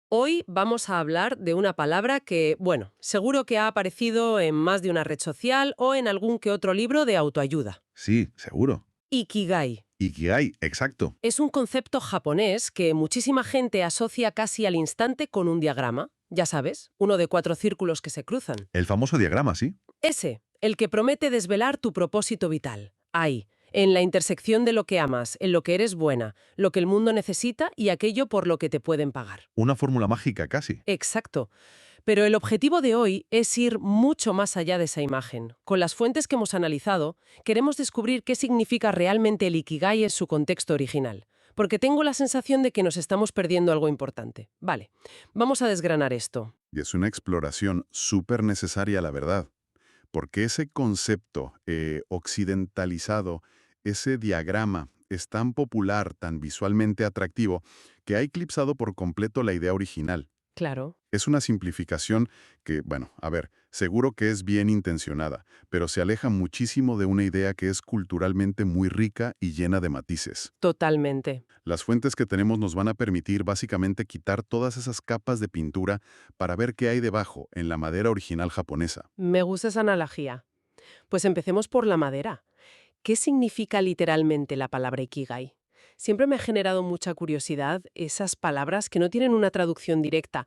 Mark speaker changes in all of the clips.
Speaker 1: Hoy vamos a hablar de una palabra que, bueno, seguro que ha aparecido en más de una red social o en algún que otro libro de autoayuda.
Speaker 2: Sí, seguro.
Speaker 1: Ikigai.
Speaker 2: Ikigai, exacto.
Speaker 1: Es un concepto japonés que muchísima gente asocia casi al instante con un diagrama. Ya sabes, uno de 4 círculos que se cruzan.
Speaker 2: El famoso diagrama, ¿sí?
Speaker 1: Ese, el que promete desvelar tu propósito vital. Ahí, en la intersección de lo que amas, en lo que eres buena, lo que el mundo necesita y aquello por lo que te pueden pagar.
Speaker 2: Una fórmula mágica casi.
Speaker 1: Exacto. Pero el objetivo de hoy es ir mucho más allá de esa imagen. Con las fuentes que hemos analizado, queremos descubrir qué significa realmente el Ikigai en su contexto original. Porque tengo la sensación de que nos estamos perdiendo algo importante. Vale, vamos a desgranar esto.
Speaker 2: Y es una exploración súper necesaria, la verdad. Porque ese concepto occidentalizado, ese diagrama, es tan popular, tan visualmente atractivo, que ha eclipsado por completo la idea original.
Speaker 1: Claro.
Speaker 2: Es una simplificación que, bueno, a ver, seguro que es bien intencionada, pero se aleja muchísimo de una idea que es culturalmente muy rica y llena de matices.
Speaker 1: Totalmente.
Speaker 2: Las fuentes que tenemos nos van a permitir básicamente quitar todas esas capas de pintura para ver qué hay debajo, en la madera original japonesa.
Speaker 1: Me gusta esa analogía. Pues empecemos por la madera. ¿Qué significa literalmente la palabra Ikigai? Siempre me ha generado mucha curiosidad esas palabras que no tienen una traducción directa,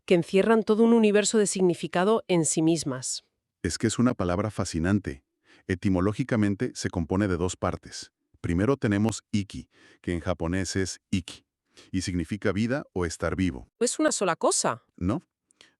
Speaker 1: que encierran todo un universo de significado en sí mismas.
Speaker 2: Es que es una palabra fascinante. Etimológicamente se compone de dos partes. Primero tenemos iki, que en japonés es iki, y significa vida o estar vivo,
Speaker 1: Es una sola cosa.
Speaker 2: ¿no?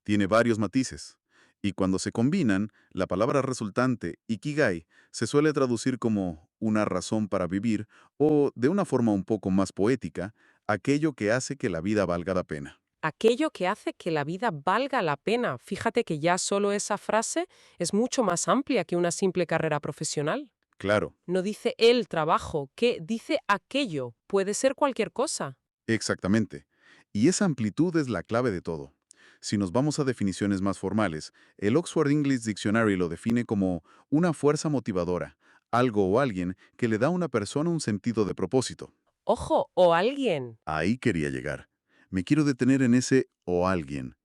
Speaker 2: Tiene varios matices. Y cuando se combinan, la palabra resultante, ikigai, se suele traducir como una razón para vivir o, de una forma un poco más poética, aquello que hace que la vida valga la pena.
Speaker 1: Aquello que hace que la vida valga la pena. Fíjate que ya solo esa frase es mucho más amplia que una simple carrera profesional.
Speaker 2: Claro,
Speaker 1: No dice el trabajo, que dice aquello. Puede ser cualquier cosa.
Speaker 2: exactamente. Y esa amplitud es la clave de todo. Si nos vamos a definiciones más formales, el Oxford English Dictionary lo define como una fuerza motivadora, algo o alguien que le da a una persona un sentido de propósito.
Speaker 1: Ojo, o alguien.
Speaker 2: Ahí quería llegar. Me quiero detener en ese o alguien.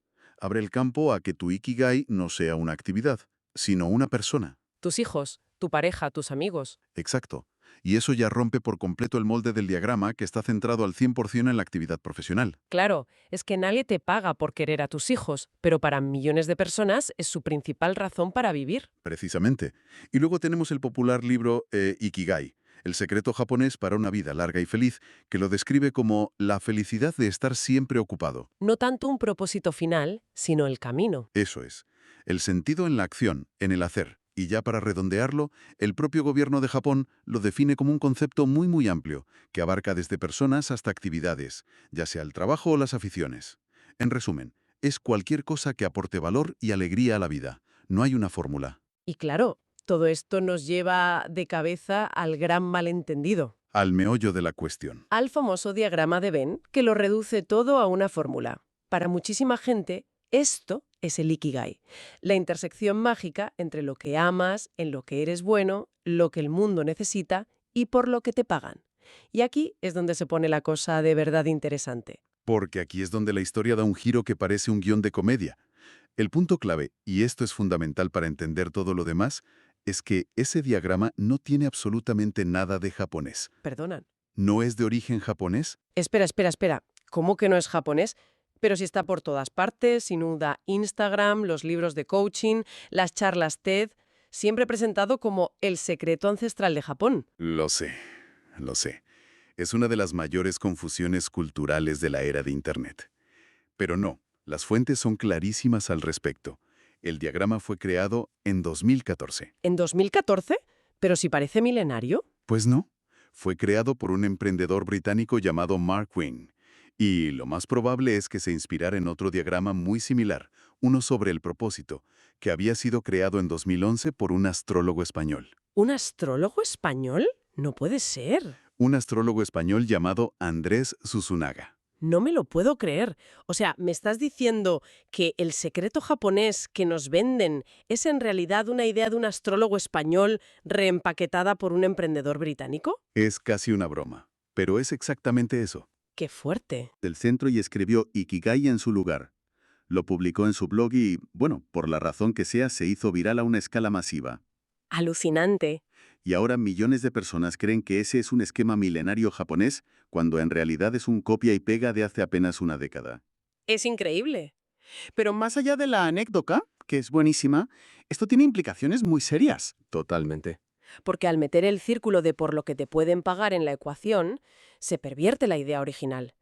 Speaker 2: Abre el campo a que tu Ikigai no sea una actividad, sino una persona.
Speaker 1: Tus hijos, tu pareja, tus amigos.
Speaker 2: Exacto. Y eso ya rompe por completo el molde del diagrama que está centrado al 100% en la actividad profesional.
Speaker 1: Claro, es que nadie te paga por querer a tus hijos, pero para millones de personas es su principal razón para vivir.
Speaker 2: Precisamente. Y luego tenemos el popular libro Ikigai, el secreto japonés para una vida larga y feliz, que lo describe como la felicidad de estar siempre ocupado.
Speaker 1: No tanto un propósito final, sino el camino.
Speaker 2: Eso es. El sentido en la acción, en el hacer. Y ya para redondearlo, el propio gobierno de Japón lo define como un concepto muy amplio, que abarca desde personas hasta actividades, ya sea el trabajo o las aficiones. En resumen, es cualquier cosa que aporte valor y alegría a la vida. No hay una fórmula.
Speaker 1: Y claro, todo esto nos lleva de cabeza al gran malentendido,
Speaker 2: Al meollo de la cuestión.
Speaker 1: al famoso diagrama de Venn, que lo reduce todo a una fórmula. Para muchísima gente, esto es el Ikigai, la intersección mágica entre lo que amas, en lo que eres bueno, lo que el mundo necesita y por lo que te pagan. Y aquí es donde se pone la cosa de verdad interesante.
Speaker 2: Porque aquí es donde la historia da un giro que parece un guión de comedia. El punto clave, y esto es fundamental para entender todo lo demás, es que ese diagrama no tiene absolutamente nada de japonés.
Speaker 1: Perdonan.
Speaker 2: No es de origen japonés.
Speaker 1: Espera. ¿Cómo que no es japonés? Pero si está por todas partes, sin duda Instagram, los libros de coaching, las charlas TED, siempre presentado como el secreto ancestral de Japón.
Speaker 2: Lo sé, lo sé. Es una de las mayores confusiones culturales de la era de Internet. Pero no, las fuentes son clarísimas al respecto. El diagrama fue creado en 2014.
Speaker 1: ¿En 2014? ¿Pero si parece milenario?
Speaker 2: Pues no, fue creado por un emprendedor británico llamado Mark Wing. Y lo más probable es que se inspirara en otro diagrama muy similar, uno sobre el propósito, que había sido creado en 2011 por un astrólogo español.
Speaker 1: ¿Un astrólogo español? No puede ser.
Speaker 2: Un astrólogo español llamado Andrés Susunaga.
Speaker 1: No me lo puedo creer. O sea, ¿me estás diciendo que el secreto japonés que nos venden es en realidad una idea de un astrólogo español reempaquetada por un emprendedor británico?
Speaker 2: Es casi una broma, pero es exactamente eso.
Speaker 1: ¡Qué fuerte!
Speaker 2: del centro y escribió Ikigai en su lugar. Lo publicó en su blog y, bueno, por la razón que sea, se hizo viral a una escala masiva.
Speaker 1: Alucinante.
Speaker 2: Y ahora millones de personas creen que ese es un esquema milenario japonés, cuando en realidad es un copia y pega de hace apenas una década.
Speaker 1: Es increíble.
Speaker 3: Pero más allá de la anécdota, que es buenísima, esto tiene implicaciones muy serias.
Speaker 2: Totalmente.
Speaker 1: Porque al meter el círculo de por lo que te pueden pagar en la ecuación, se pervierte la idea original.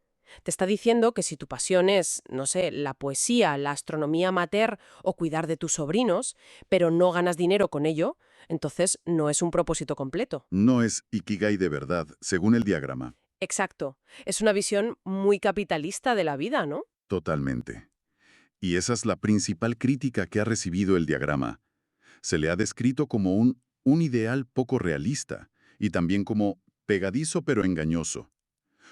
Speaker 1: Te está diciendo que si tu pasión es, no sé, la poesía, la astronomía amateur o cuidar de tus sobrinos, pero no ganas dinero con ello, entonces no es un propósito completo.
Speaker 2: No es Ikigai de verdad, según el diagrama.
Speaker 1: Exacto. Es una visión muy capitalista de la vida, ¿no?
Speaker 2: Totalmente. Y esa es la principal crítica que ha recibido el diagrama. Se le ha descrito como un ideal poco realista y también como pegadizo pero engañoso.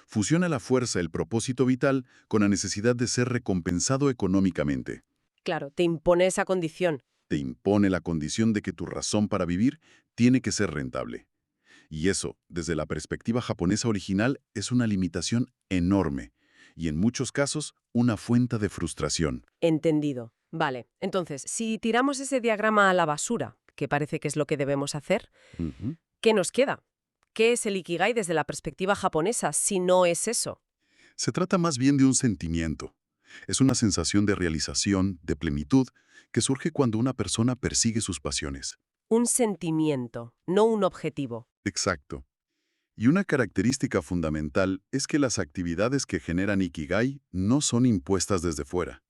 Speaker 2: Fusiona la fuerza, el propósito vital, con la necesidad de ser recompensado económicamente.
Speaker 1: Claro, te impone esa condición.
Speaker 2: Te impone la condición de que tu razón para vivir tiene que ser rentable. Y eso, desde la perspectiva japonesa original, es una limitación enorme y en muchos casos una fuente de frustración.
Speaker 1: Entendido. Vale, entonces, si tiramos ese diagrama a la basura, que parece que es lo que debemos hacer,
Speaker 2: Ujú.
Speaker 1: ¿qué nos queda? ¿Qué es el Ikigai desde la perspectiva japonesa si no es eso?
Speaker 2: Se trata más bien de un sentimiento. Es una sensación de realización, de plenitud, que surge cuando una persona persigue sus pasiones.
Speaker 1: Un sentimiento, no un objetivo.
Speaker 2: Exacto. Y una característica fundamental es que las actividades que generan Ikigai no son impuestas desde fuera.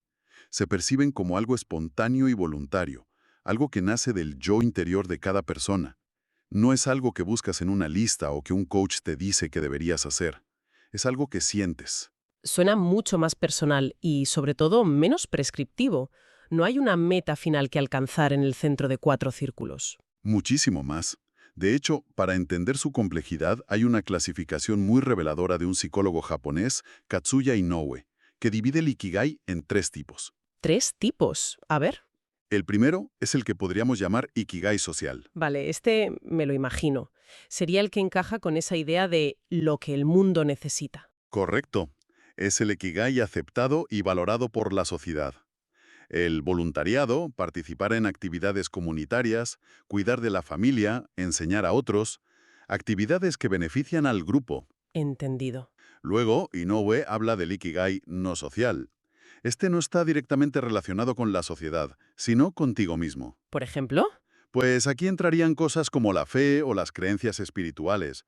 Speaker 2: Se perciben como algo espontáneo y voluntario, algo que nace del yo interior de cada persona. No es algo que buscas en una lista o que un coach te dice que deberías hacer. Es algo que sientes.
Speaker 1: Suena mucho más personal y, sobre todo, menos prescriptivo. No hay una meta final que alcanzar en el centro de 4 círculos.
Speaker 2: Muchísimo más. De hecho, para entender su complejidad, hay una clasificación muy reveladora de un psicólogo japonés, Katsuya Inoue, que divide el Ikigai en 3 tipos.
Speaker 1: 3 tipos. A ver.
Speaker 2: El primero es el que podríamos llamar Ikigai social.
Speaker 1: Vale, este me lo imagino. Sería el que encaja con esa idea de lo que el mundo necesita.
Speaker 2: Correcto. Es el Ikigai aceptado y valorado por la sociedad. El voluntariado, participar en actividades comunitarias, cuidar de la familia, enseñar a otros, actividades que benefician al grupo.
Speaker 1: Entendido.
Speaker 2: Luego, Inoue habla del Ikigai no social. Este no está directamente relacionado con la sociedad, sino contigo mismo.
Speaker 1: ¿Por ejemplo?
Speaker 2: Pues aquí entrarían cosas como la fe o las creencias espirituales,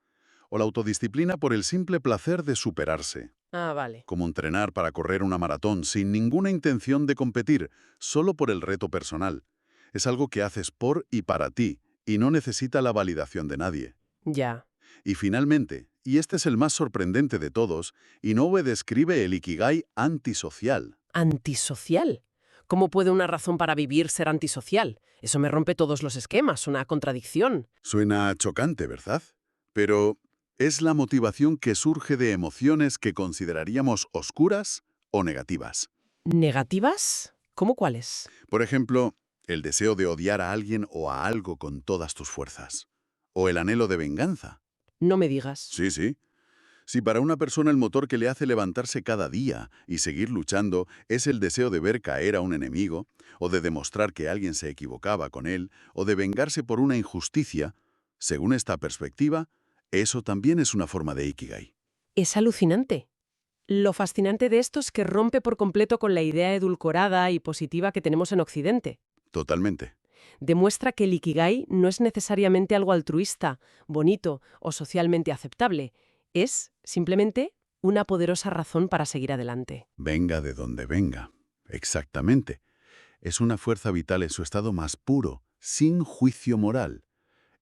Speaker 2: o la autodisciplina por el simple placer de superarse,
Speaker 1: Ah, vale.
Speaker 2: como entrenar para correr una maratón sin ninguna intención de competir, solo por el reto personal. Es algo que haces por y para ti, y no necesita la validación de nadie.
Speaker 1: Ya.
Speaker 2: Y finalmente, y este es el más sorprendente de todos, Inoue describe el Ikigai antisocial.
Speaker 1: ¿Antisocial? ¿Cómo puede una razón para vivir ser antisocial? Eso me rompe todos los esquemas, una contradicción.
Speaker 2: Suena chocante, ¿verdad? Pero es la motivación que surge de emociones que consideraríamos oscuras o negativas.
Speaker 1: ¿Negativas? ¿Cómo cuáles?
Speaker 2: Por ejemplo, el deseo de odiar a alguien o a algo con todas tus fuerzas. O el anhelo de venganza.
Speaker 1: No me digas.
Speaker 2: Sí, sí. Si para una persona el motor que le hace levantarse cada día y seguir luchando es el deseo de ver caer a un enemigo, o de demostrar que alguien se equivocaba con él, o de vengarse por una injusticia, según esta perspectiva, eso también es una forma de Ikigai.
Speaker 1: Es alucinante. Lo fascinante de esto es que rompe por completo con la idea edulcorada y positiva que tenemos en Occidente.
Speaker 2: Totalmente.
Speaker 1: Demuestra que el Ikigai no es necesariamente algo altruista, bonito o socialmente aceptable. Es, simplemente, una poderosa razón para seguir adelante.
Speaker 2: Venga de donde venga. Exactamente. Es una fuerza vital en su estado más puro, sin juicio moral.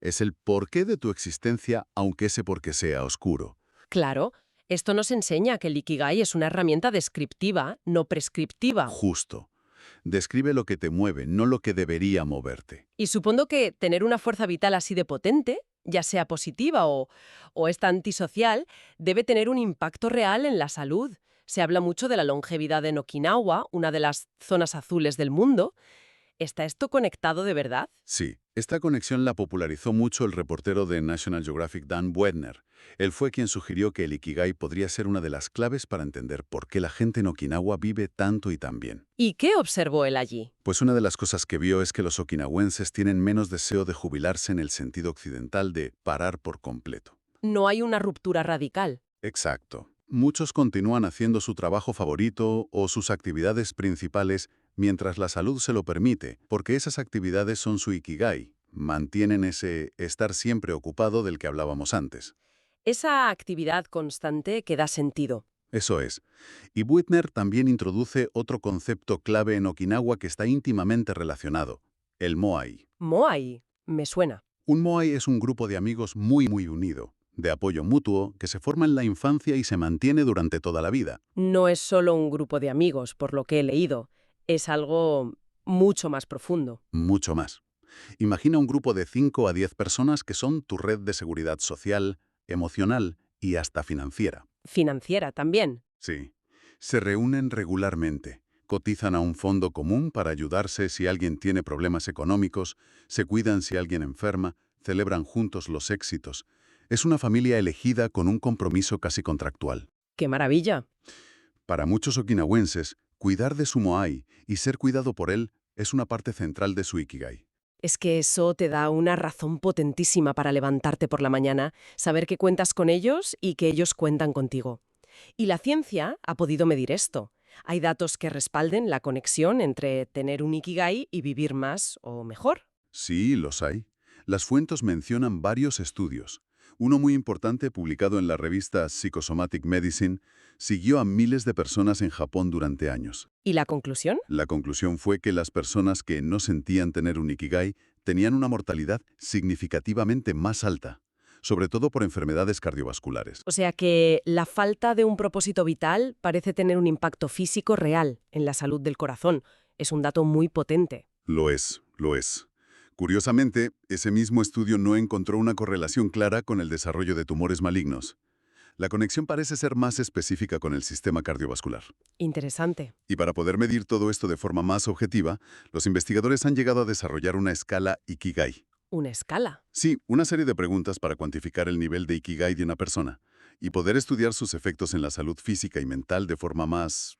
Speaker 2: Es el porqué de tu existencia, aunque ese porqué sea oscuro.
Speaker 1: Claro, esto nos enseña que el Ikigai es una herramienta descriptiva, no prescriptiva.
Speaker 2: Justo. Describe lo que te mueve, no lo que debería moverte.
Speaker 1: Y supongo que tener una fuerza vital así de potente, ya sea positiva o esta antisocial, debe tener un impacto real en la salud. Se habla mucho de la longevidad en Okinawa, una de las zonas azules del mundo. ¿Está esto conectado de verdad?
Speaker 2: Sí, esta conexión la popularizó mucho el reportero de National Geographic Dan Buettner. Él fue quien sugirió que el Ikigai podría ser una de las claves para entender por qué la gente en Okinawa vive tanto y tan bien.
Speaker 1: ¿Y qué observó él allí?
Speaker 2: Pues una de las cosas que vio es que los okinawenses tienen menos deseo de jubilarse en el sentido occidental de parar por completo.
Speaker 1: No hay una ruptura radical.
Speaker 2: Exacto. Muchos continúan haciendo su trabajo favorito o sus actividades principales mientras la salud se lo permite, porque esas actividades son su ikigai, mantienen ese estar siempre ocupado del que hablábamos antes.
Speaker 1: Esa actividad constante que da sentido.
Speaker 2: Eso es. Y Buettner también introduce otro concepto clave en Okinawa que está íntimamente relacionado, el moai.
Speaker 1: Moai, me suena.
Speaker 2: Un moai es un grupo de amigos muy unido, de apoyo mutuo, que se forma en la infancia y se mantiene durante toda la vida.
Speaker 1: No es solo un grupo de amigos, por lo que he leído. Es algo mucho más profundo.
Speaker 2: Mucho más. Imagina un grupo de 5 a 10 personas que son tu red de seguridad social, emocional y hasta financiera.
Speaker 1: Financiera también.
Speaker 2: Sí. Se reúnen regularmente, cotizan a un fondo común para ayudarse si alguien tiene problemas económicos, se cuidan si alguien enferma, celebran juntos los éxitos. Es una familia elegida con un compromiso casi contractual.
Speaker 1: ¡Qué maravilla!
Speaker 2: Para muchos okinawenses, cuidar de su moai y ser cuidado por él es una parte central de su ikigai.
Speaker 1: Es que eso te da una razón potentísima para levantarte por la mañana, saber que cuentas con ellos y que ellos cuentan contigo. Y la ciencia ha podido medir esto. Hay datos que respalden la conexión entre tener un ikigai y vivir más o mejor.
Speaker 2: Sí, los hay. Las fuentes mencionan varios estudios. Uno muy importante, publicado en la revista Psychosomatic Medicine, siguió a miles de personas en Japón durante años.
Speaker 1: ¿Y la conclusión?
Speaker 2: La conclusión fue que las personas que no sentían tener un ikigai tenían una mortalidad significativamente más alta, sobre todo por enfermedades cardiovasculares.
Speaker 1: O sea que la falta de un propósito vital parece tener un impacto físico real en la salud del corazón. Es un dato muy potente.
Speaker 2: Lo es, lo es. Curiosamente, ese mismo estudio no encontró una correlación clara con el desarrollo de tumores malignos. La conexión parece ser más específica con el sistema cardiovascular.
Speaker 1: Interesante.
Speaker 2: Y para poder medir todo esto de forma más objetiva, los investigadores han llegado a desarrollar una escala Ikigai.
Speaker 1: Una escala.
Speaker 2: Sí, una serie de preguntas para cuantificar el nivel de Ikigai de una persona y poder estudiar sus efectos en la salud física y mental de forma más,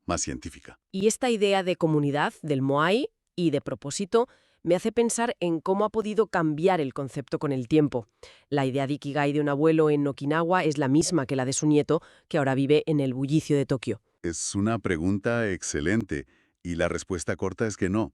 Speaker 2: más científica.
Speaker 1: Y esta idea de comunidad, del Moai y de propósito, me hace pensar en cómo ha podido cambiar el concepto con el tiempo. La idea de Ikigai de un abuelo en Okinawa es la misma que la de su nieto, que ahora vive en el bullicio de Tokio.
Speaker 2: Es una pregunta excelente y la respuesta corta es que no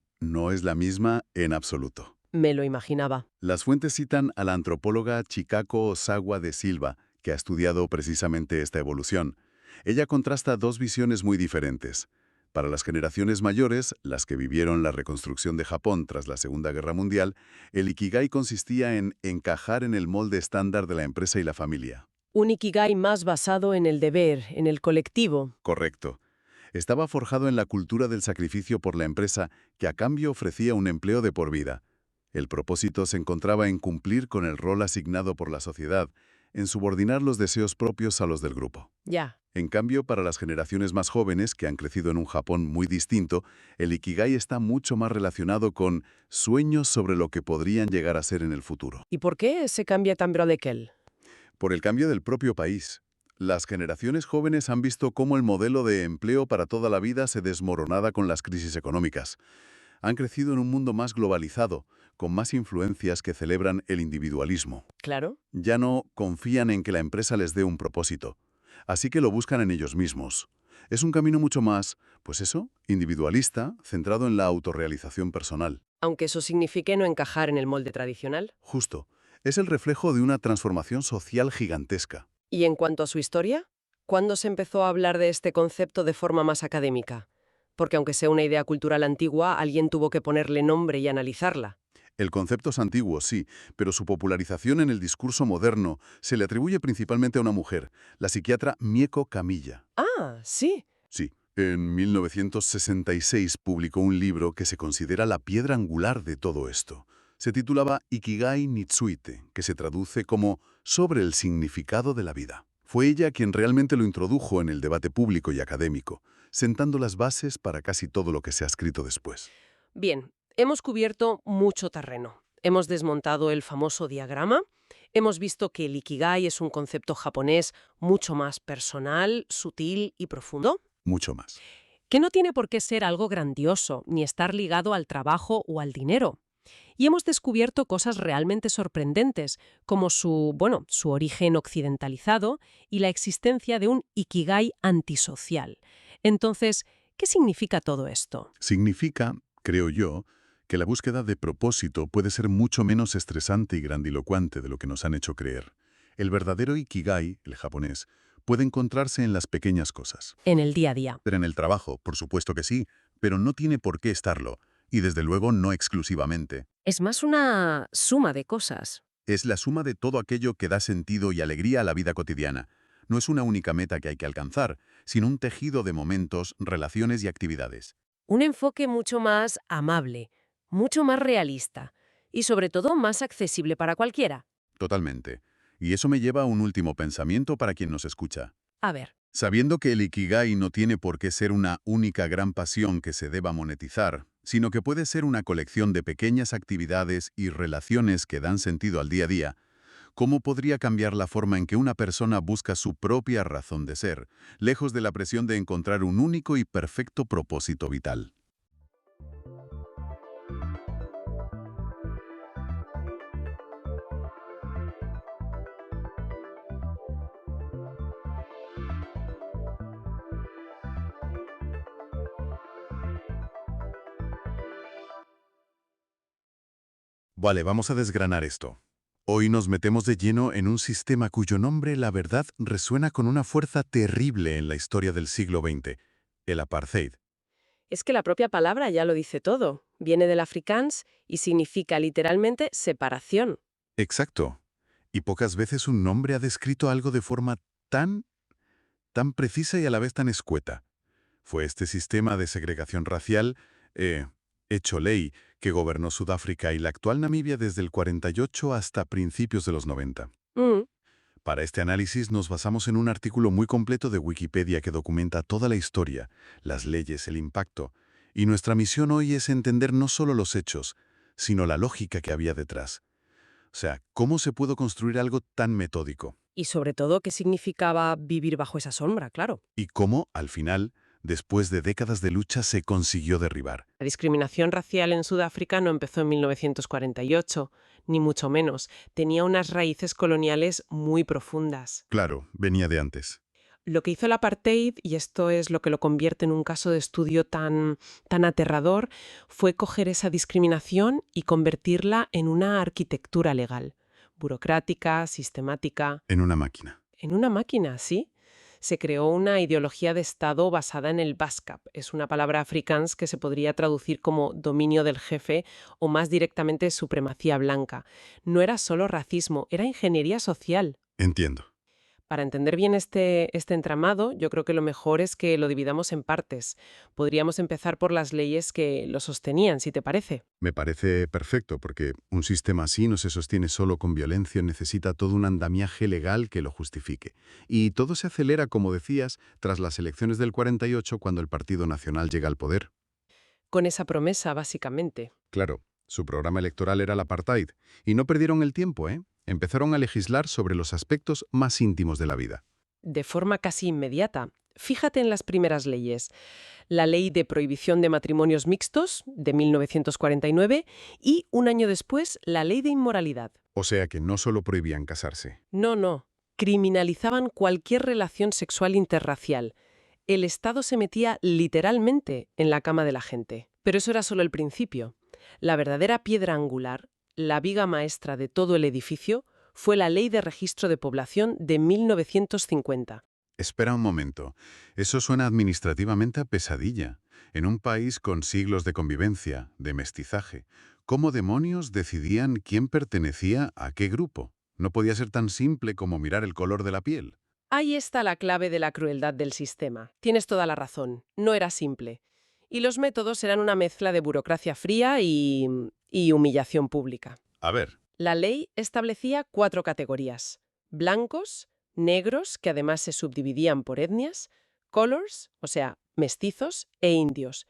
Speaker 2: es la misma en absoluto.
Speaker 1: Me lo imaginaba.
Speaker 2: Las fuentes citan a la antropóloga Chikako Osawa de Silva, que ha estudiado precisamente esta evolución. Ella contrasta dos visiones muy diferentes. Para las generaciones mayores, las que vivieron la reconstrucción de Japón tras la Segunda Guerra Mundial, el Ikigai consistía en encajar en el molde estándar de la empresa y la familia.
Speaker 1: Un Ikigai más basado en el deber, en el colectivo.
Speaker 2: Correcto. Estaba forjado en la cultura del sacrificio por la empresa, que a cambio ofrecía un empleo de por vida. El propósito se encontraba en cumplir con el rol asignado por la sociedad, en subordinar los deseos propios a los del grupo.
Speaker 1: Ya.
Speaker 2: En cambio, para las generaciones más jóvenes, que han crecido en un Japón muy distinto, el Ikigai está mucho más relacionado con sueños sobre lo que podrían llegar a ser en el futuro.
Speaker 1: ¿Y por qué se cambia tan radical?
Speaker 2: Por el cambio del propio país. Las generaciones jóvenes han visto cómo el modelo de empleo para toda la vida se desmoronaba con las crisis económicas. Han crecido en un mundo más globalizado, con más influencias que celebran el individualismo.
Speaker 1: Claro.
Speaker 2: Ya no confían en que la empresa les dé un propósito. Así que lo buscan en ellos mismos. Es un camino mucho más, individualista, centrado en la autorrealización personal.
Speaker 1: Aunque eso signifique no encajar en el molde tradicional.
Speaker 2: Justo. Es el reflejo de una transformación social gigantesca.
Speaker 1: ¿Y en cuanto a su historia? ¿Cuándo se empezó a hablar de este concepto de forma más académica? Porque aunque sea una idea cultural antigua, alguien tuvo que ponerle nombre y analizarla.
Speaker 2: El concepto es antiguo, sí, pero su popularización en el discurso moderno se le atribuye principalmente a una mujer, la psiquiatra Mieko Kamiya.
Speaker 1: Ah, sí.
Speaker 2: Sí. En 1966 publicó un libro que se considera la piedra angular de todo esto. Se titulaba Ikigai Nitsuite, que se traduce como sobre el significado de la vida. Fue ella quien realmente lo introdujo en el debate público y académico, sentando las bases para casi todo lo que se ha escrito después.
Speaker 1: Bien, hemos cubierto mucho terreno. Hemos desmontado el famoso diagrama, hemos visto que el Ikigai es un concepto japonés mucho más personal, sutil y profundo,
Speaker 2: Mucho más.
Speaker 1: que no tiene por qué ser algo grandioso, ni estar ligado al trabajo o al dinero. Y hemos descubierto cosas realmente sorprendentes, como su origen occidentalizado y la existencia de un Ikigai antisocial. Entonces, ¿qué significa todo esto?
Speaker 2: Significa, creo yo, que la búsqueda de propósito puede ser mucho menos estresante y grandilocuente de lo que nos han hecho creer. El verdadero Ikigai, el japonés, puede encontrarse en las pequeñas cosas.
Speaker 1: En el día a día.
Speaker 2: En el trabajo, por supuesto que sí, pero no tiene por qué estarlo, y desde luego no exclusivamente.
Speaker 1: Es más una suma de cosas.
Speaker 2: Es la suma de todo aquello que da sentido y alegría a la vida cotidiana. No es una única meta que hay que alcanzar, sino un tejido de momentos, relaciones y actividades.
Speaker 1: Un enfoque mucho más amable, mucho más realista y sobre todo más accesible para cualquiera.
Speaker 2: Totalmente. Y eso me lleva a un último pensamiento para quien nos escucha.
Speaker 1: A ver,
Speaker 2: Sabiendo que el Ikigai no tiene por qué ser una única gran pasión que se deba monetizar, sino que puede ser una colección de pequeñas actividades y relaciones que dan sentido al día a día, ¿cómo podría cambiar la forma en que una persona busca su propia razón de ser, lejos de la presión de encontrar un único y perfecto propósito vital? Vale, vamos a desgranar esto. Hoy nos metemos de lleno en un sistema cuyo nombre, la verdad, resuena con una fuerza terrible en la historia del siglo XX, el apartheid.
Speaker 1: es que la propia palabra ya lo dice todo. Viene del afrikáans y significa literalmente separación.
Speaker 2: Exacto. Y pocas veces un nombre ha descrito algo de forma tan precisa y a la vez tan escueta. Fue este sistema de segregación racial, hecho ley, que gobernó Sudáfrica y la actual Namibia desde el 48 hasta principios de los 90.
Speaker 1: Mm,
Speaker 2: Para este análisis nos basamos en un artículo muy completo de Wikipedia que documenta toda la historia, las leyes, el impacto. Y nuestra misión hoy es entender no solo los hechos, sino la lógica que había detrás. O sea, ¿cómo se pudo construir algo tan metódico?
Speaker 1: Y sobre todo, ¿qué significaba vivir bajo esa sombra? Claro.
Speaker 2: Y cómo, al final, después de décadas de lucha, se consiguió derribar.
Speaker 1: La discriminación racial en Sudáfrica no empezó en 1948, ni mucho menos. Tenía unas raíces coloniales muy profundas.
Speaker 2: Claro, venía de antes.
Speaker 1: Lo que hizo el apartheid, y esto es lo que lo convierte en un caso de estudio tan aterrador, fue coger esa discriminación y convertirla en una arquitectura legal, burocrática, sistemática,
Speaker 2: En una máquina.
Speaker 1: en una máquina, ¿sí? Se creó una ideología de Estado basada en el Baskap. Es una palabra afrikáans que se podría traducir como dominio del jefe o más directamente supremacía blanca. No era solo racismo, era ingeniería social.
Speaker 2: Entiendo.
Speaker 1: Para entender bien este entramado, yo creo que lo mejor es que lo dividamos en partes. Podríamos empezar por las leyes que lo sostenían, si te parece.
Speaker 2: Me parece perfecto, porque un sistema así no se sostiene solo con violencia, necesita todo un andamiaje legal que lo justifique. Y todo se acelera, como decías, tras las elecciones del 48, cuando el Partido Nacional llega al poder.
Speaker 1: Con esa promesa, básicamente.
Speaker 2: Claro, su programa electoral era el apartheid, y no perdieron el tiempo, ¿eh? Empezaron a legislar sobre los aspectos más íntimos de la vida.
Speaker 1: De forma casi inmediata. Fíjate en las primeras leyes. La Ley de Prohibición de Matrimonios Mixtos, de 1949, y un año después, la Ley de Inmoralidad.
Speaker 2: O sea que no solo prohibían casarse.
Speaker 1: No. Criminalizaban cualquier relación sexual interracial. El Estado se metía literalmente en la cama de la gente. Pero eso era solo el principio. La verdadera piedra angular, la viga maestra de todo el edificio, fue la Ley de Registro de Población de 1950.
Speaker 2: Espera un momento. Eso suena administrativamente a pesadilla. En un país con siglos de convivencia, de mestizaje, ¿cómo demonios decidían quién pertenecía a qué grupo? No podía ser tan simple como mirar el color de la piel.
Speaker 1: Ahí está la clave de la crueldad del sistema. Tienes toda la razón. No era simple. Y los métodos eran una mezcla de burocracia fría y humillación pública.
Speaker 2: A ver,
Speaker 1: La ley establecía 4 categorías: blancos, negros, que además se subdividían por etnias, colors, o sea, mestizos, e indios.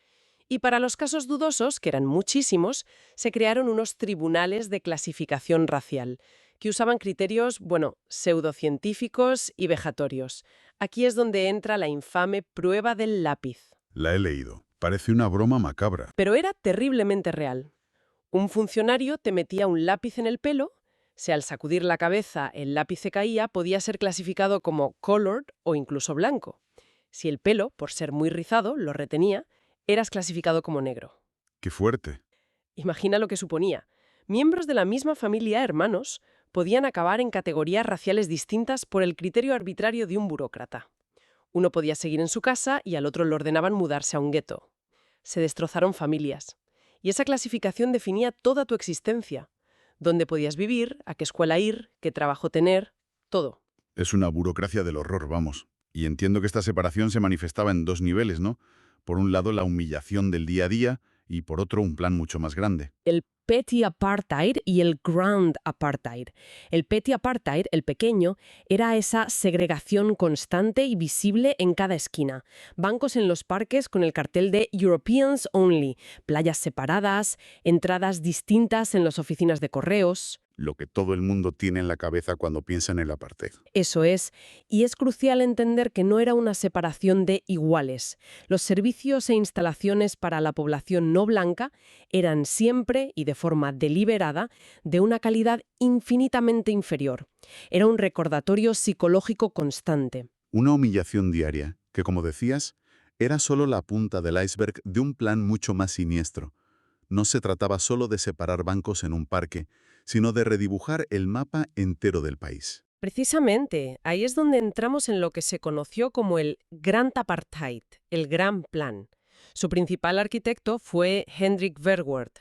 Speaker 1: Y para los casos dudosos, que eran muchísimos, se crearon unos tribunales de clasificación racial, que usaban criterios, pseudocientíficos y vejatorios. Aquí es donde entra la infame prueba del lápiz.
Speaker 2: La he leído. Parece una broma macabra.
Speaker 1: Pero era terriblemente real. Un funcionario te metía un lápiz en el pelo, si al sacudir la cabeza el lápiz se caía, podía ser clasificado como colored o incluso blanco. Si el pelo, por ser muy rizado, lo retenía, eras clasificado como negro.
Speaker 2: ¡Qué fuerte!
Speaker 1: Imagina lo que suponía. Miembros de la misma familia, hermanos, podían acabar en categorías raciales distintas por el criterio arbitrario de un burócrata. Uno podía seguir en su casa y al otro le ordenaban mudarse a un gueto. Se destrozaron familias. Y esa clasificación definía toda tu existencia. Dónde podías vivir, a qué escuela ir, qué trabajo tener, todo.
Speaker 2: Es una burocracia del horror, vamos. Y entiendo que esta separación se manifestaba en dos niveles, ¿no? Por un lado, la humillación del día a día y por otro, un plan mucho más grande.
Speaker 1: El petty apartheid y el grand apartheid. El petty apartheid, el pequeño, era esa segregación constante y visible en cada esquina. Bancos en los parques con el cartel de Europeans Only, playas separadas, entradas distintas en las oficinas de correos.
Speaker 2: Lo que todo el mundo tiene en la cabeza cuando piensa en el apartheid.
Speaker 1: Eso es, y es crucial entender que no era una separación de iguales. Los servicios e instalaciones para la población no blanca eran siempre, y de forma deliberada, de una calidad infinitamente inferior. Era un recordatorio psicológico constante.
Speaker 2: Una humillación diaria que, como decías, era solo la punta del iceberg de un plan mucho más siniestro. No se trataba solo de separar bancos en un parque, sino de redibujar el mapa entero del país.
Speaker 1: Precisamente, ahí es donde entramos en lo que se conoció como el Grand Apartheid, el Gran Plan. Su principal arquitecto fue Hendrik Verwoerd,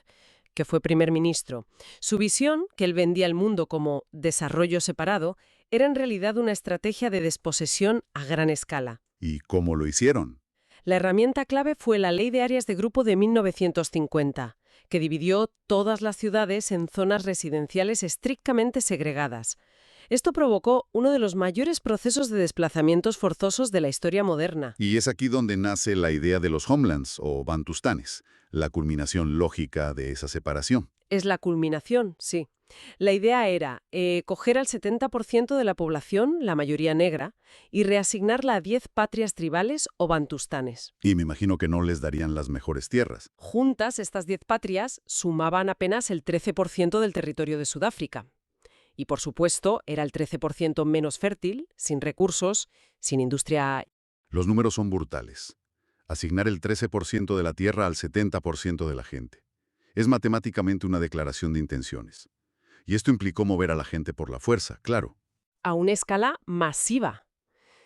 Speaker 1: que fue primer ministro. Su visión, que él vendía al mundo como desarrollo separado, era en realidad una estrategia de desposesión a gran escala.
Speaker 2: ¿Y cómo lo hicieron?
Speaker 1: La herramienta clave fue la Ley de Áreas de Grupo de 1950, que dividió todas las ciudades en zonas residenciales estrictamente segregadas. Esto provocó uno de los mayores procesos de desplazamientos forzosos de la historia moderna.
Speaker 2: Y es aquí donde nace la idea de los homelands o bantustanes, la culminación lógica de esa separación.
Speaker 1: Es la culminación, sí. La idea era coger al 70% de la población, la mayoría negra, y reasignarla a 10 patrias tribales o bantustanes.
Speaker 2: Y me imagino que no les darían las mejores tierras.
Speaker 1: Juntas, estas 10 patrias sumaban apenas el 13% del territorio de Sudáfrica. Y, por supuesto, era el 13% menos fértil, sin recursos, sin industria.
Speaker 2: Los números son brutales. Asignar el 13% de la tierra al 70% de la gente. Es matemáticamente una declaración de intenciones. Y esto implicó mover a la gente por la fuerza, claro.
Speaker 1: A una escala masiva.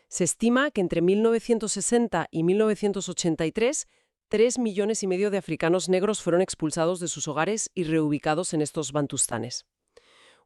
Speaker 1: Se estima que entre 1960 y 1983, 3,5 millones de africanos negros fueron expulsados de sus hogares y reubicados en estos bantustanes.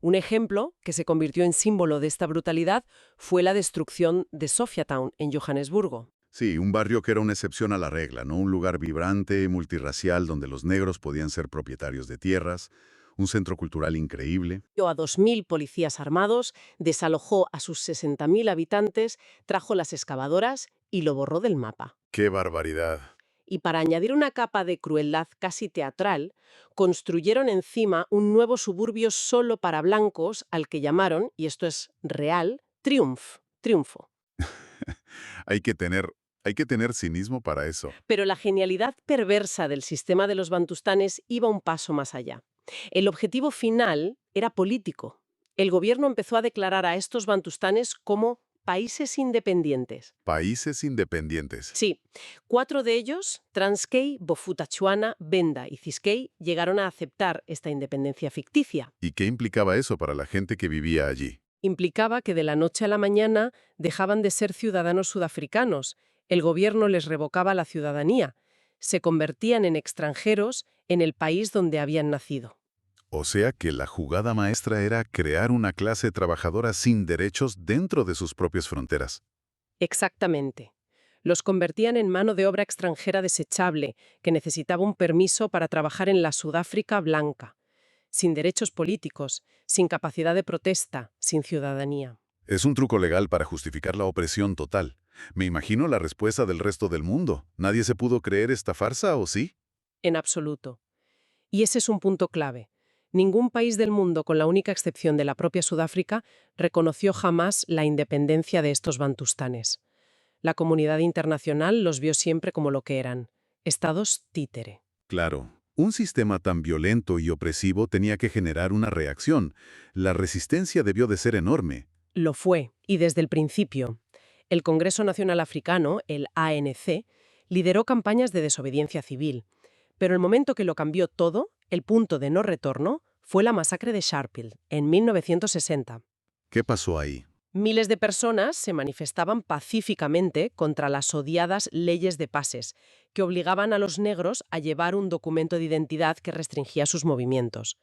Speaker 1: Un ejemplo que se convirtió en símbolo de esta brutalidad fue la destrucción de Sophiatown, en Johannesburgo.
Speaker 2: Sí, un barrio que era una excepción a la regla, ¿no? Un lugar vibrante, multirracial, donde los negros podían ser propietarios de tierras, un centro cultural increíble.
Speaker 1: A 2,000 policías armados, desalojó a sus 60,000 habitantes, trajo las excavadoras y lo borró del mapa.
Speaker 2: ¡Qué barbaridad!
Speaker 1: Y para añadir una capa de crueldad casi teatral, construyeron encima un nuevo suburbio solo para blancos al que llamaron, y esto es real, Triunfo.
Speaker 2: Hay que tener cinismo para eso.
Speaker 1: Pero la genialidad perversa del sistema de los bantustanes iba un paso más allá. El objetivo final era político. El gobierno empezó a declarar a estos bantustanes como países independientes.
Speaker 2: Países independientes.
Speaker 1: Sí, 4 de ellos, Transkei, Bophuthatswana, Benda y Ciskei, llegaron a aceptar esta independencia ficticia.
Speaker 2: ¿Y qué implicaba eso para la gente que vivía allí?
Speaker 1: Implicaba que de la noche a la mañana dejaban de ser ciudadanos sudafricanos. El gobierno les revocaba la ciudadanía. Se convertían en extranjeros en el país donde habían nacido.
Speaker 2: O sea que la jugada maestra era crear una clase trabajadora sin derechos dentro de sus propias fronteras.
Speaker 1: Exactamente. Los convertían en mano de obra extranjera desechable, que necesitaba un permiso para trabajar en la Sudáfrica blanca, sin derechos políticos, sin capacidad de protesta, sin ciudadanía.
Speaker 2: Es un truco legal para justificar la opresión total. Me imagino la respuesta del resto del mundo. ¿Nadie se pudo creer esta farsa o sí?
Speaker 1: En absoluto. Y ese es un punto clave. Ningún país del mundo, con la única excepción de la propia Sudáfrica, reconoció jamás la independencia de estos bantustanes. La comunidad internacional los vio siempre como lo que eran, estados títere.
Speaker 2: Claro, un sistema tan violento y opresivo tenía que generar una reacción. La resistencia debió de ser enorme.
Speaker 1: Lo fue, y desde el principio. El Congreso Nacional Africano, el ANC, lideró campañas de desobediencia civil. Pero el momento que lo cambió todo, el punto de no retorno, fue la masacre de Sharpeville, en 1960.
Speaker 2: ¿Qué pasó ahí?
Speaker 1: Miles de personas se manifestaban pacíficamente contra las odiadas leyes de pases, que obligaban a los negros a llevar un documento de identidad que restringía sus movimientos.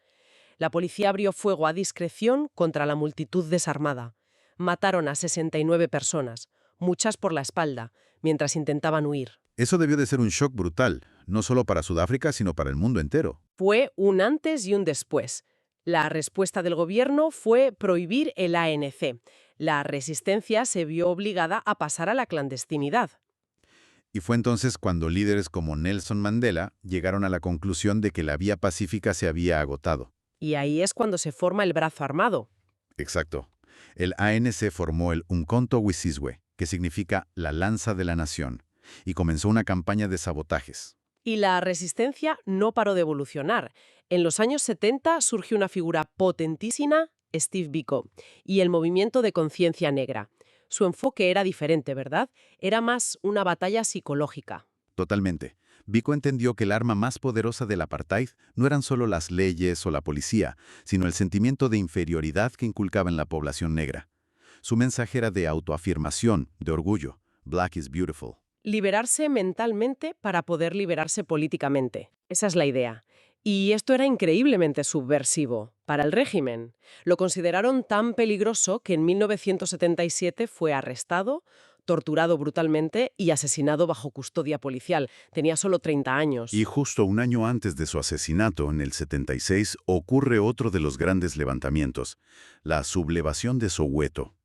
Speaker 1: La policía abrió fuego a discreción contra la multitud desarmada. Mataron a 69 personas, muchas por la espalda, mientras intentaban huir.
Speaker 2: Eso debió de ser un shock brutal, no solo para Sudáfrica, sino para el mundo entero.
Speaker 1: Fue un antes y un después. La respuesta del gobierno fue prohibir el ANC. La resistencia se vio obligada a pasar a la clandestinidad.
Speaker 2: Y fue entonces cuando líderes como Nelson Mandela llegaron a la conclusión de que la vía pacífica se había agotado.
Speaker 1: Y ahí es cuando se forma el brazo armado.
Speaker 2: Exacto. El ANC formó el Umkhonto we Sizwe, que significa la lanza de la nación, y comenzó una campaña de sabotajes.
Speaker 1: Y la resistencia no paró de evolucionar. En los años 70 surgió una figura potentísima, Steve Biko, y el movimiento de conciencia negra. Su enfoque era diferente, ¿verdad? Era más una batalla psicológica.
Speaker 2: Totalmente. Biko entendió que el arma más poderosa del apartheid no eran solo las leyes o la policía, sino el sentimiento de inferioridad que inculcaba en la población negra. Su mensaje era de autoafirmación, de orgullo. Black is beautiful.
Speaker 1: Liberarse mentalmente para poder liberarse políticamente. Esa es la idea. Y esto era increíblemente subversivo para el régimen. Lo consideraron tan peligroso que en 1977 fue arrestado, torturado brutalmente y asesinado bajo custodia policial. Tenía solo 30 años.
Speaker 2: Y justo un año antes de su asesinato, en el 76, ocurre otro de los grandes levantamientos, la sublevación de Soweto,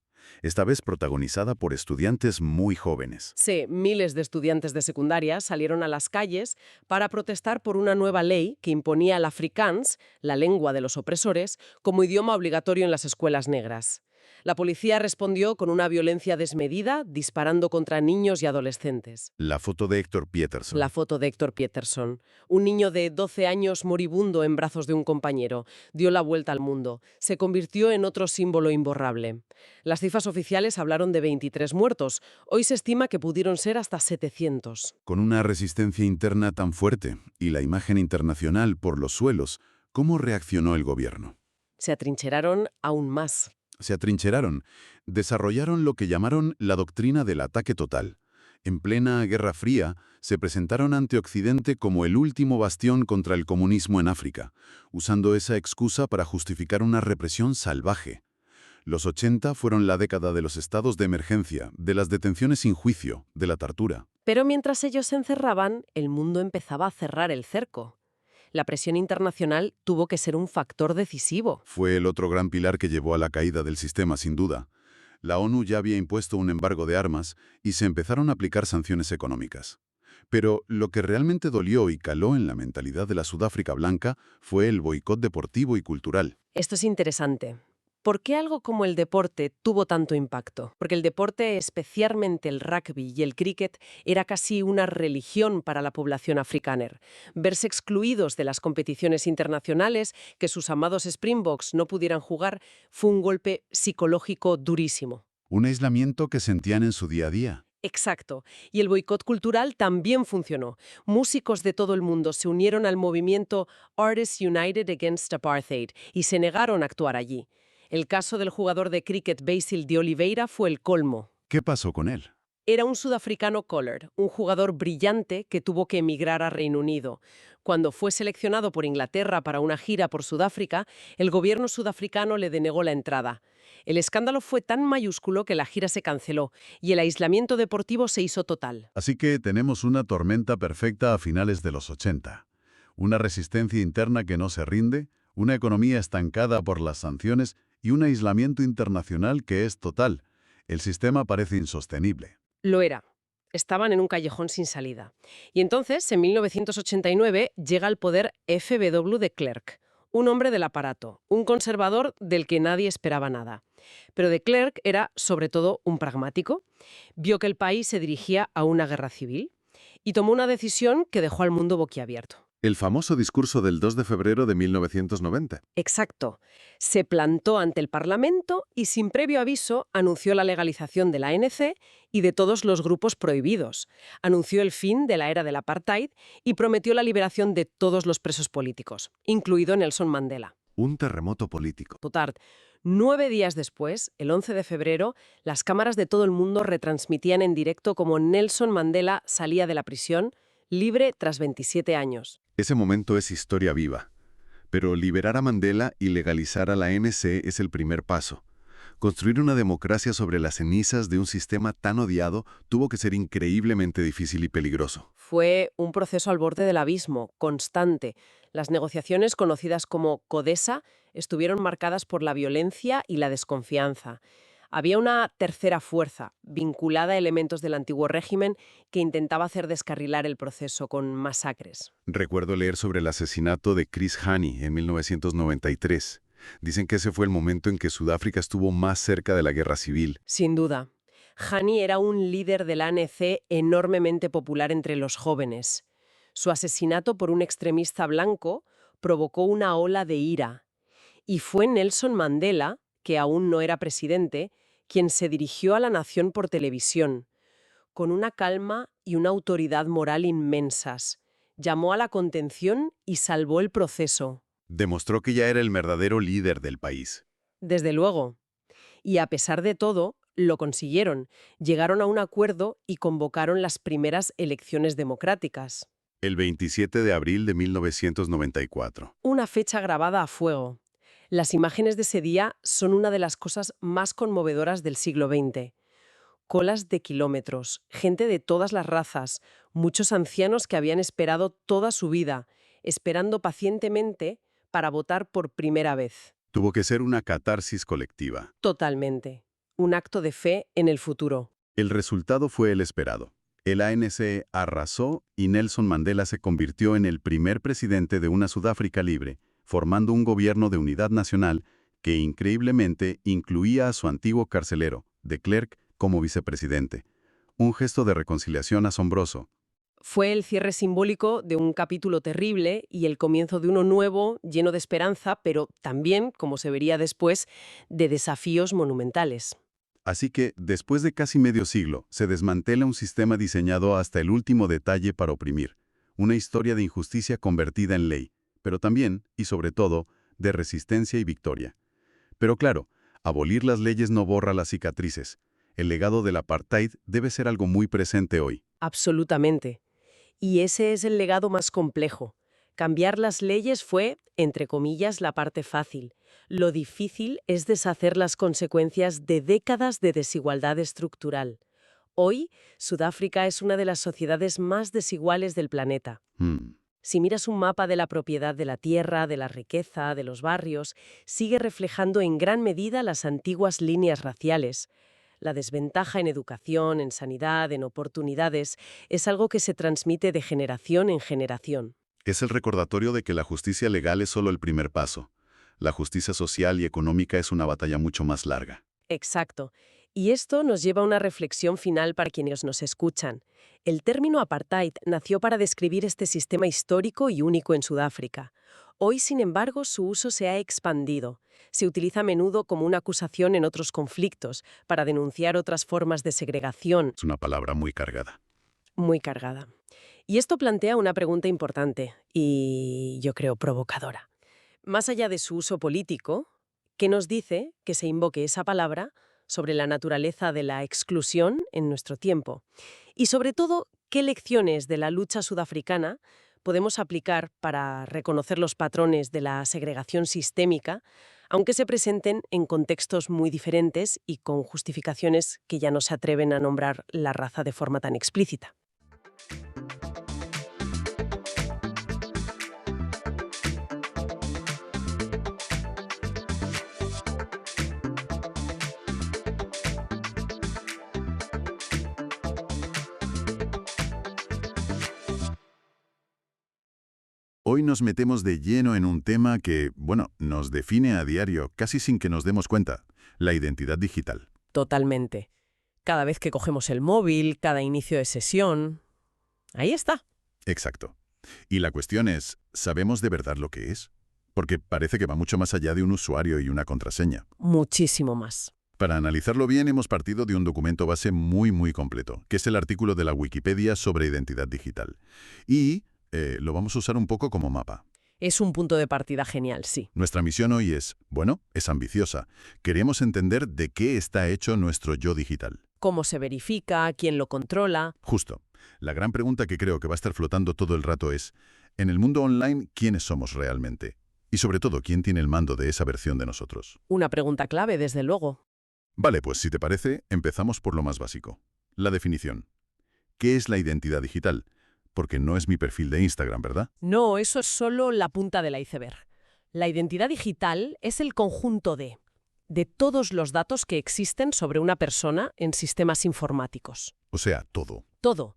Speaker 2: esta vez protagonizada por estudiantes muy jóvenes.
Speaker 1: Sí, miles de estudiantes de secundaria salieron a las calles para protestar por una nueva ley que imponía el afrikaans, la lengua de los opresores, como idioma obligatorio en las escuelas negras. La policía respondió con una violencia desmedida, disparando contra niños y adolescentes.
Speaker 2: La foto de Héctor Pieterson.
Speaker 1: La foto de Héctor Pieterson, un niño de 12 años moribundo en brazos de un compañero, dio la vuelta al mundo. Se convirtió en otro símbolo imborrable. Las cifras oficiales hablaron de 23 muertos. Hoy se estima que pudieron ser hasta 700.
Speaker 2: Con una resistencia interna tan fuerte y la imagen internacional por los suelos, ¿cómo reaccionó el gobierno?
Speaker 1: Se atrincheraron aún más.
Speaker 2: Se atrincheraron, desarrollaron lo que llamaron la doctrina del ataque total. En plena Guerra Fría, se presentaron ante Occidente como el último bastión contra el comunismo en África, usando esa excusa para justificar una represión salvaje. Los 80 fueron la década de los estados de emergencia, de las detenciones sin juicio, de la tortura.
Speaker 1: Pero mientras ellos se encerraban, el mundo empezaba a cerrar el cerco. La presión internacional tuvo que ser un factor decisivo.
Speaker 2: Fue el otro gran pilar que llevó a la caída del sistema, sin duda. La ONU ya había impuesto un embargo de armas y se empezaron a aplicar sanciones económicas. Pero lo que realmente dolió y caló en la mentalidad de la Sudáfrica blanca fue el boicot deportivo y cultural.
Speaker 1: Esto es interesante. ¿Por qué algo como el deporte tuvo tanto impacto? Porque el deporte, especialmente el rugby y el cricket, era casi una religión para la población afrikáner. Verse excluidos de las competiciones internacionales, que sus amados Springboks no pudieran jugar, fue un golpe psicológico durísimo.
Speaker 2: Un aislamiento que sentían en su día a día.
Speaker 1: Exacto. Y el boicot cultural también funcionó. Músicos de todo el mundo se unieron al movimiento Artists United Against Apartheid y se negaron a actuar allí. El caso del jugador de cricket Basil de Oliveira fue el colmo.
Speaker 2: ¿Qué pasó con él?
Speaker 1: Era un sudafricano Collard, un jugador brillante que tuvo que emigrar a Reino Unido. Cuando fue seleccionado por Inglaterra para una gira por Sudáfrica, el gobierno sudafricano le denegó la entrada. El escándalo fue tan mayúsculo que la gira se canceló y el aislamiento deportivo se hizo total.
Speaker 2: Así que tenemos una tormenta perfecta a finales de los 80. Una resistencia interna que no se rinde, una economía estancada por las sanciones y un aislamiento internacional que es total. El sistema parece insostenible.
Speaker 1: Lo era. estaban en un callejón sin salida. Y entonces, en 1989, llega al poder F.W. de Klerk, un hombre del aparato, un conservador del que nadie esperaba nada. Pero de Klerk era, sobre todo, un pragmático. Vio que el país se dirigía a una guerra civil y tomó una decisión que dejó al mundo boquiabierto.
Speaker 2: El famoso discurso del 2 de febrero de 1990.
Speaker 1: Exacto. Se plantó ante el Parlamento y sin previo aviso anunció la legalización de la ANC y de todos los grupos prohibidos. Anunció el fin de la era del apartheid y prometió la liberación de todos los presos políticos, incluido Nelson Mandela.
Speaker 2: Un terremoto político.
Speaker 1: Total, 9 días después, el 11 de febrero, las cámaras de todo el mundo retransmitían en directo cómo Nelson Mandela salía de la prisión libre tras 27 años.
Speaker 2: Ese momento es historia viva. Pero liberar a Mandela y legalizar a la ANC es el primer paso. Construir una democracia sobre las cenizas de un sistema tan odiado tuvo que ser increíblemente difícil y peligroso.
Speaker 1: Fue un proceso al borde del abismo, constante. Las negociaciones, conocidas como CODESA, estuvieron marcadas por la violencia y la desconfianza. Había una tercera fuerza, vinculada a elementos del antiguo régimen, que intentaba hacer descarrilar el proceso con masacres.
Speaker 2: Recuerdo leer sobre el asesinato de Chris Hani en 1993. Dicen que ese fue el momento en que Sudáfrica estuvo más cerca de la guerra civil.
Speaker 1: Sin duda. Hani era un líder del ANC enormemente popular entre los jóvenes. Su asesinato por un extremista blanco provocó una ola de ira. Y fue Nelson Mandela, que aún no era presidente, quien se dirigió a la nación por televisión, con una calma y una autoridad moral inmensas. Llamó a la contención y salvó el proceso.
Speaker 2: Demostró que ya era el verdadero líder del país.
Speaker 1: Desde luego. Y a pesar de todo, lo consiguieron. Llegaron a un acuerdo y convocaron las primeras elecciones democráticas.
Speaker 2: El 27 de abril de 1994.
Speaker 1: Una fecha grabada a fuego. Las imágenes de ese día son una de las cosas más conmovedoras del siglo XX. Colas de kilómetros, gente de todas las razas, muchos ancianos que habían esperado toda su vida, esperando pacientemente para votar por primera vez.
Speaker 2: Tuvo que ser una catarsis colectiva.
Speaker 1: Totalmente. Un acto de fe en el futuro.
Speaker 2: El resultado fue el esperado. El ANC arrasó y Nelson Mandela se convirtió en el primer presidente de una Sudáfrica libre, formando un gobierno de unidad nacional que increíblemente incluía a su antiguo carcelero, de Klerk, como vicepresidente. Un gesto de reconciliación asombroso.
Speaker 1: Fue el cierre simbólico de un capítulo terrible y el comienzo de uno nuevo, lleno de esperanza, pero también, como se vería después, de desafíos monumentales.
Speaker 2: Así que, después de casi medio siglo, se desmantela un sistema diseñado hasta el último detalle para oprimir. Una historia de injusticia convertida en ley, pero también, y sobre todo, de resistencia y victoria. Pero claro, abolir las leyes no borra las cicatrices. El legado del apartheid debe ser algo muy presente hoy.
Speaker 1: Absolutamente. Y ese es el legado más complejo. Cambiar las leyes fue, entre comillas, la parte fácil. Lo difícil es deshacer las consecuencias de décadas de desigualdad estructural. Hoy, Sudáfrica es una de las sociedades más desiguales del planeta. Si miras un mapa de la propiedad de la tierra, de la riqueza, de los barrios, sigue reflejando en gran medida las antiguas líneas raciales. La desventaja en educación, en sanidad, en oportunidades, es algo que se transmite de generación en generación.
Speaker 2: Es el recordatorio de que la justicia legal es solo el primer paso. La justicia social y económica es una batalla mucho más larga.
Speaker 1: Exacto. Y esto nos lleva a una reflexión final para quienes nos escuchan. El término apartheid nació para describir este sistema histórico y único en Sudáfrica. Hoy, sin embargo, su uso se ha expandido. Se utiliza a menudo como una acusación en otros conflictos, para denunciar otras formas de segregación.
Speaker 2: Es una palabra muy cargada.
Speaker 1: Muy cargada. Y esto plantea una pregunta importante y, yo creo, provocadora. Más allá de su uso político, ¿qué nos dice que se invoque esa palabra sobre la naturaleza de la exclusión en nuestro tiempo? Y sobre todo, ¿qué lecciones de la lucha sudafricana podemos aplicar para reconocer los patrones de la segregación sistémica, aunque se presenten en contextos muy diferentes y con justificaciones que ya no se atreven a nombrar la raza de forma tan explícita?
Speaker 2: Hoy nos metemos de lleno en un tema que, bueno, nos define a diario, casi sin que nos demos cuenta, la identidad digital.
Speaker 1: Totalmente. Cada vez que cogemos el móvil, cada inicio de sesión... Ahí está.
Speaker 2: Exacto. Y la cuestión es, ¿sabemos de verdad lo que es? Porque parece que va mucho más allá de un usuario y una contraseña.
Speaker 1: Muchísimo más.
Speaker 2: Para analizarlo bien, hemos partido de un documento base muy completo, que es el artículo de la Wikipedia sobre identidad digital. Y lo vamos a usar un poco como mapa.
Speaker 1: Es un punto de partida genial, sí.
Speaker 2: Nuestra misión hoy es, bueno, es ambiciosa. Queremos entender de qué está hecho nuestro yo digital.
Speaker 1: Cómo se verifica, quién lo controla...
Speaker 2: Justo. La gran pregunta que creo que va a estar flotando todo el rato es, en el mundo online, ¿quiénes somos realmente? Y sobre todo, ¿quién tiene el mando de esa versión de nosotros?
Speaker 1: Una pregunta clave, desde luego.
Speaker 2: Vale, pues si te parece, empezamos por lo más básico. La definición. ¿Qué es la identidad digital? Porque no es mi perfil de Instagram, ¿verdad?
Speaker 1: No, eso es solo la punta del iceberg. La identidad digital es el conjunto de todos los datos que existen sobre una persona en sistemas informáticos.
Speaker 2: O sea, todo.
Speaker 1: Todo.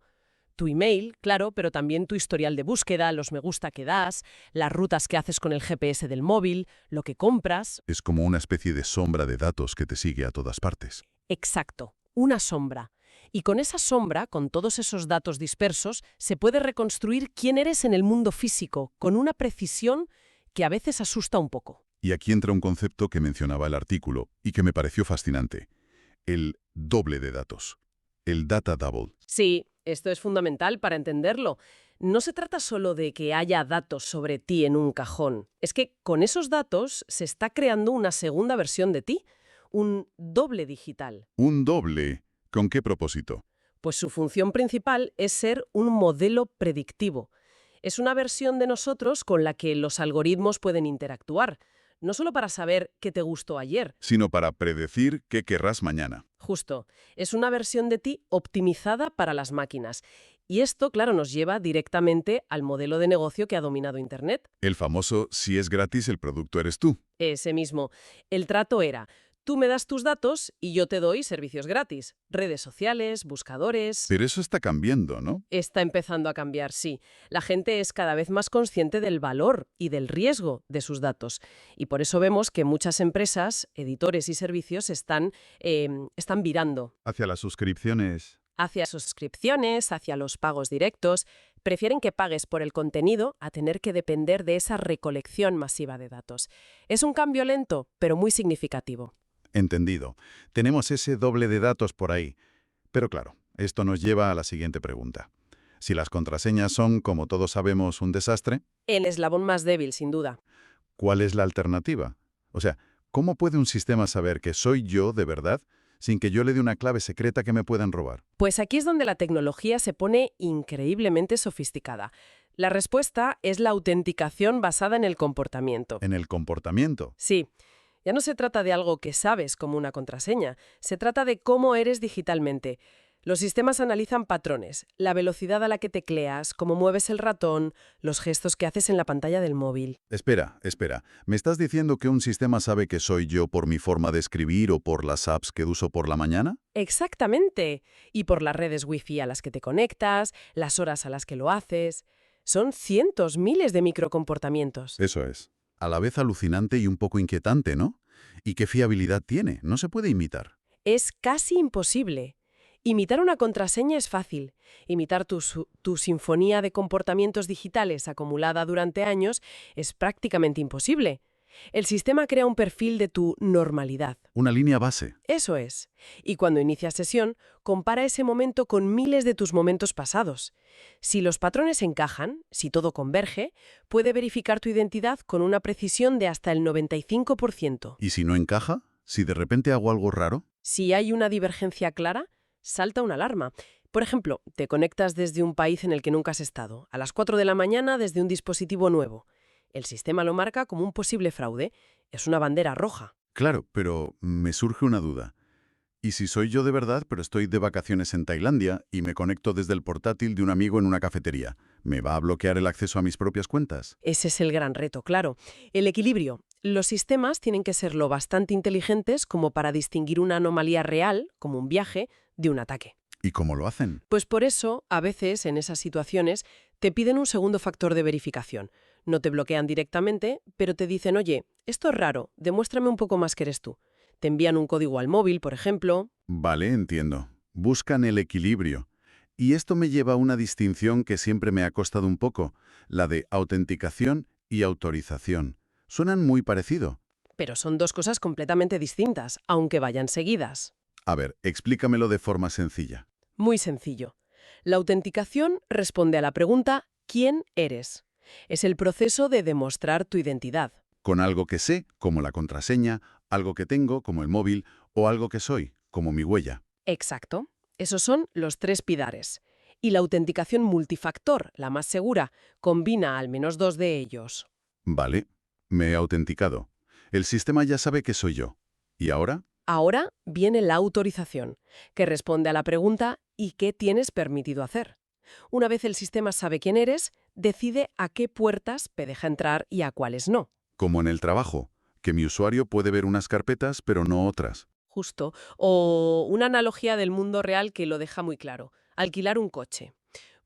Speaker 1: Tu email, claro, pero también tu historial de búsqueda, los me gusta que das, las rutas que haces con el GPS del móvil, lo que compras...
Speaker 2: Es como una especie de sombra de datos que te sigue a todas partes.
Speaker 1: Exacto, una sombra. Y con esa sombra, con todos esos datos dispersos, se puede reconstruir quién eres en el mundo físico, con una precisión que a veces asusta un poco.
Speaker 2: Y aquí entra un concepto que mencionaba el artículo y que me pareció fascinante. El doble de datos. El data double.
Speaker 1: Sí, esto es fundamental para entenderlo. No se trata solo de que haya datos sobre ti en un cajón. Es que con esos datos se está creando una segunda versión de ti, un doble digital.
Speaker 2: ¿Un doble? ¿Con qué propósito?
Speaker 1: Pues su función principal es ser un modelo predictivo. Es una versión de nosotros con la que los algoritmos pueden interactuar, no solo para saber qué te gustó ayer.
Speaker 2: Sino para predecir qué querrás mañana.
Speaker 1: Justo. Es una versión de ti optimizada para las máquinas. Y esto, claro, nos lleva directamente al modelo de negocio que ha dominado Internet.
Speaker 2: El famoso, si es gratis, el producto eres tú.
Speaker 1: Ese mismo. El trato era, tú me das tus datos y yo te doy servicios gratis. Redes sociales, buscadores...
Speaker 2: Pero eso está cambiando, ¿no?
Speaker 1: Está empezando a cambiar, sí. La gente es cada vez más consciente del valor y del riesgo de sus datos. Y por eso vemos que muchas empresas, editores y servicios están virando
Speaker 2: Hacia las suscripciones.
Speaker 1: hacia suscripciones, hacia los pagos directos. Prefieren que pagues por el contenido a tener que depender de esa recolección masiva de datos. Es un cambio lento, pero muy significativo.
Speaker 2: Entendido. Tenemos ese doble de datos por ahí. Pero claro, esto nos lleva a la siguiente pregunta. Si las contraseñas son, como todos sabemos, un desastre,
Speaker 1: El eslabón más débil, sin duda.
Speaker 2: ¿cuál es la alternativa? O sea, ¿cómo puede un sistema saber que soy yo de verdad sin que yo le dé una clave secreta que me puedan robar?
Speaker 1: Pues aquí es donde la tecnología se pone increíblemente sofisticada. La respuesta es la autenticación basada en el comportamiento.
Speaker 2: En el comportamiento.
Speaker 1: Sí, ya no se trata de algo que sabes como una contraseña, se trata de cómo eres digitalmente. Los sistemas analizan patrones, la velocidad a la que tecleas, cómo mueves el ratón, los gestos que haces en la pantalla del móvil.
Speaker 2: Espera. ¿Me estás diciendo que un sistema sabe que soy yo por mi forma de escribir o por las apps que uso por la mañana?
Speaker 1: Exactamente. Y por las redes wifi a las que te conectas, las horas a las que lo haces. Son cientos, miles de microcomportamientos.
Speaker 2: Eso es. A la vez alucinante y un poco inquietante, ¿no? ¿Y qué fiabilidad tiene? No se puede imitar.
Speaker 1: Es casi imposible. Imitar una contraseña es fácil. Imitar tu sinfonía de comportamientos digitales acumulada durante años es prácticamente imposible. El sistema crea un perfil de tu normalidad.
Speaker 2: Una línea base.
Speaker 1: Eso es. Y cuando inicia sesión, compara ese momento con miles de tus momentos pasados. Si los patrones encajan, si todo converge, puede verificar tu identidad con una precisión de hasta el 95%.
Speaker 2: ¿Y si no encaja? ¿Si de repente hago algo raro?
Speaker 1: Si hay una divergencia clara, salta una alarma. Por ejemplo, te conectas desde un país en el que nunca has estado, a las 4 de la mañana desde un dispositivo nuevo. El sistema lo marca como un posible fraude. Es una bandera roja.
Speaker 2: Claro, pero me surge una duda. ¿Y si soy yo de verdad, pero estoy de vacaciones en Tailandia y me conecto desde el portátil de un amigo en una cafetería? ¿Me va a bloquear el acceso a mis propias cuentas?
Speaker 1: Ese es el gran reto, claro. El equilibrio. Los sistemas tienen que ser lo bastante inteligentes como para distinguir una anomalía real, como un viaje, de un ataque.
Speaker 2: ¿Y cómo lo hacen?
Speaker 1: Pues por eso, a veces, en esas situaciones, te piden un segundo factor de verificación. No te bloquean directamente, pero te dicen, oye, esto es raro, demuéstrame un poco más que eres tú. Te envían un código al móvil, por ejemplo.
Speaker 2: Vale, entiendo. Buscan el equilibrio. Y esto me lleva a una distinción que siempre me ha costado un poco, la de autenticación y autorización. Suenan muy parecido.
Speaker 1: Pero son dos cosas completamente distintas, aunque vayan seguidas.
Speaker 2: A ver, explícamelo de forma sencilla.
Speaker 1: Muy sencillo. La autenticación responde a la pregunta ¿quién eres? Es el proceso de demostrar tu identidad.
Speaker 2: Con algo que sé, como la contraseña, algo que tengo, como el móvil, o algo que soy, como mi huella.
Speaker 1: Exacto. Esos son los tres pilares. Y la autenticación multifactor, la más segura, combina al menos dos de ellos.
Speaker 2: Vale, me he autenticado. El sistema ya sabe que soy yo. ¿Y ahora?
Speaker 1: Ahora viene la autorización, que responde a la pregunta ¿y qué tienes permitido hacer? Una vez el sistema sabe quién eres, decide a qué puertas te deja entrar y a cuáles no.
Speaker 2: Como en el trabajo, que mi usuario puede ver unas carpetas, pero no otras.
Speaker 1: Justo. O una analogía del mundo real que lo deja muy claro. Alquilar un coche.